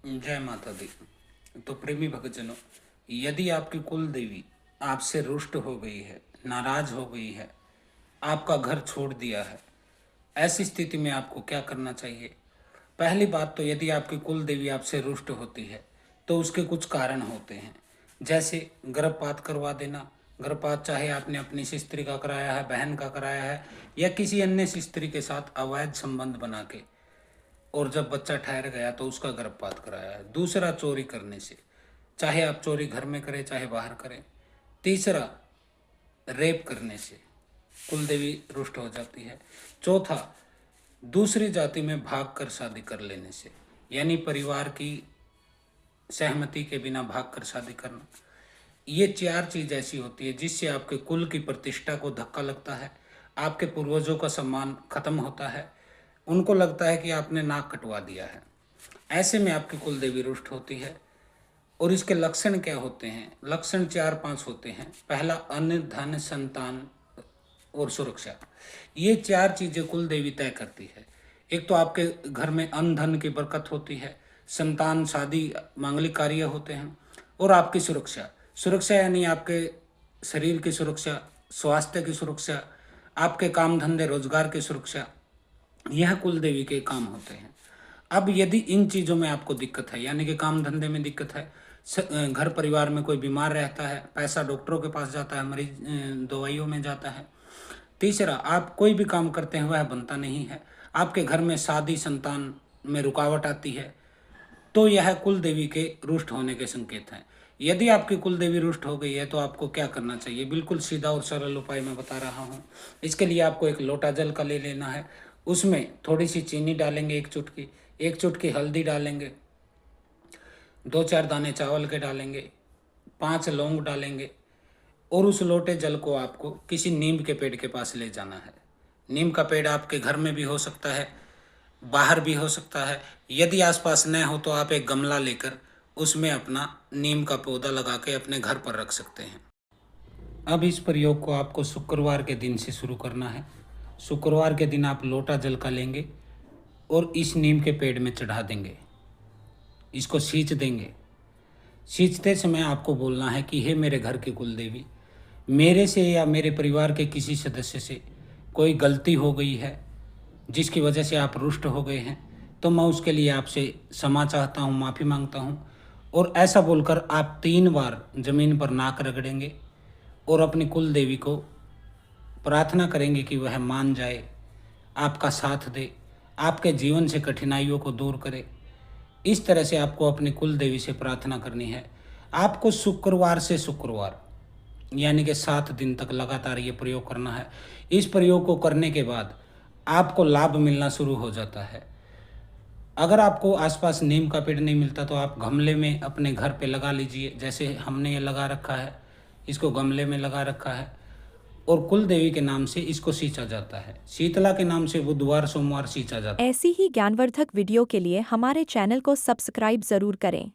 जय माता दी। तो प्रेमी भक्तजनों, यदि आपकी कुल देवी आपसे रुष्ट हो गई है, नाराज हो गई है, आपका घर छोड़ दिया है, ऐसी स्थिति में आपको क्या करना चाहिए? पहली बात तो यदि आपकी कुल देवी आपसे रुष्ट होती है तो उसके कुछ कारण होते हैं, जैसे गर्भपात करवा देना। गर्भपात चाहे आपने अपनी स्त्री का कराया है, बहन का कराया है, या किसी अन्य स्त्री के साथ अवैध संबंध बना के, और जब बच्चा ठहर गया तो उसका गर्भपात कराया है। दूसरा, चोरी करने से, चाहे आप चोरी घर में करें चाहे बाहर करें। तीसरा, रेप करने से कुल देवी रुष्ट हो जाती है। चौथा, दूसरी जाति में भागकर शादी कर लेने से, यानी परिवार की सहमति के बिना भागकर शादी करना। ये चार चीज ऐसी होती है जिससे आपके कुल की प्रतिष्ठा को धक्का लगता है, आपके पूर्वजों का सम्मान खत्म होता है, उनको लगता है कि आपने नाक कटवा दिया है। ऐसे में आपकी कुल देवी रुष्ट होती है। और इसके लक्षण क्या होते हैं? लक्षण 4-5 होते हैं। पहला, अन्न, धन, संतान और सुरक्षा। ये चार चीजें कुल देवी तय करती है। एक तो आपके घर में अन्न धन की बरकत होती है, संतान, शादी, मांगलिक कार्य होते हैं, और आपकी सुरक्षा। सुरक्षा यानी आपके शरीर की सुरक्षा, स्वास्थ्य की सुरक्षा, आपके काम धंधे रोजगार की सुरक्षा। यह कुल देवी के काम होते हैं। अब यदि इन चीज़ों में आपको दिक्कत है, यानी कि काम धंधे में दिक्कत है, घर परिवार में कोई बीमार रहता है, पैसा डॉक्टरों के पास जाता है, मरीज दवाइयों में जाता है। तीसरा, आप कोई भी काम करते हैं वह बनता नहीं है, आपके घर में शादी, संतान में रुकावट आती है, तो यह कुल देवी के रुष्ट होने के संकेत हैं। यदि आपकी कुल देवी रुष्ट हो गई है तो आपको क्या करना चाहिए? बिल्कुल सीधा और सरल उपाय मैं बता रहा हूँ। इसके लिए आपको एक लोटा जल का ले लेना है। उसमें थोड़ी सी चीनी डालेंगे, एक चुटकी हल्दी डालेंगे, 2-4 दाने चावल के डालेंगे, 5 लौंग डालेंगे, और उस लोटे जल को आपको किसी नीम के पेड़ के पास ले जाना है। नीम का पेड़ आपके घर में भी हो सकता है, बाहर भी हो सकता है। यदि आसपास न हो तो आप एक गमला लेकर उसमें अपना नीम का पौधा लगा के अपने घर पर रख सकते हैं। अब इस प्रयोग को आपको शुक्रवार के दिन से शुरू करना है। शुक्रवार के दिन आप लोटा जल का लेंगे और इस नीम के पेड़ में चढ़ा देंगे, इसको सींच देंगे। सींचते समय आपको बोलना है कि हे मेरे घर की कुल देवी, मेरे से या मेरे परिवार के किसी सदस्य से कोई गलती हो गई है जिसकी वजह से आप रुष्ट हो गए हैं, तो मैं उसके लिए आपसे क्षमा चाहता हूँ, माफ़ी मांगता हूँ। और ऐसा बोलकर आप 3 बार ज़मीन पर नाक रगड़ेंगे और अपनी कुल देवी को प्रार्थना करेंगे कि वह मान जाए, आपका साथ दे, आपके जीवन से कठिनाइयों को दूर करे। इस तरह से आपको अपनी कुल देवी से प्रार्थना करनी है। आपको शुक्रवार से शुक्रवार, यानी कि 7 दिन तक लगातार ये प्रयोग करना है। इस प्रयोग को करने के बाद आपको लाभ मिलना शुरू हो जाता है। अगर आपको आसपास नीम का पेड़ नहीं मिलता तो आप गमले में अपने घर पे लगा लीजिए, जैसे हमने ये लगा रखा है, इसको गमले में लगा रखा है, और कुल देवी के नाम से इसको सींचा जाता है। शीतला के नाम से बुधवार सोमवार सींचा जाता है। ऐसी ही ज्ञानवर्धक वीडियो के लिए हमारे चैनल को सब्सक्राइब जरूर करें।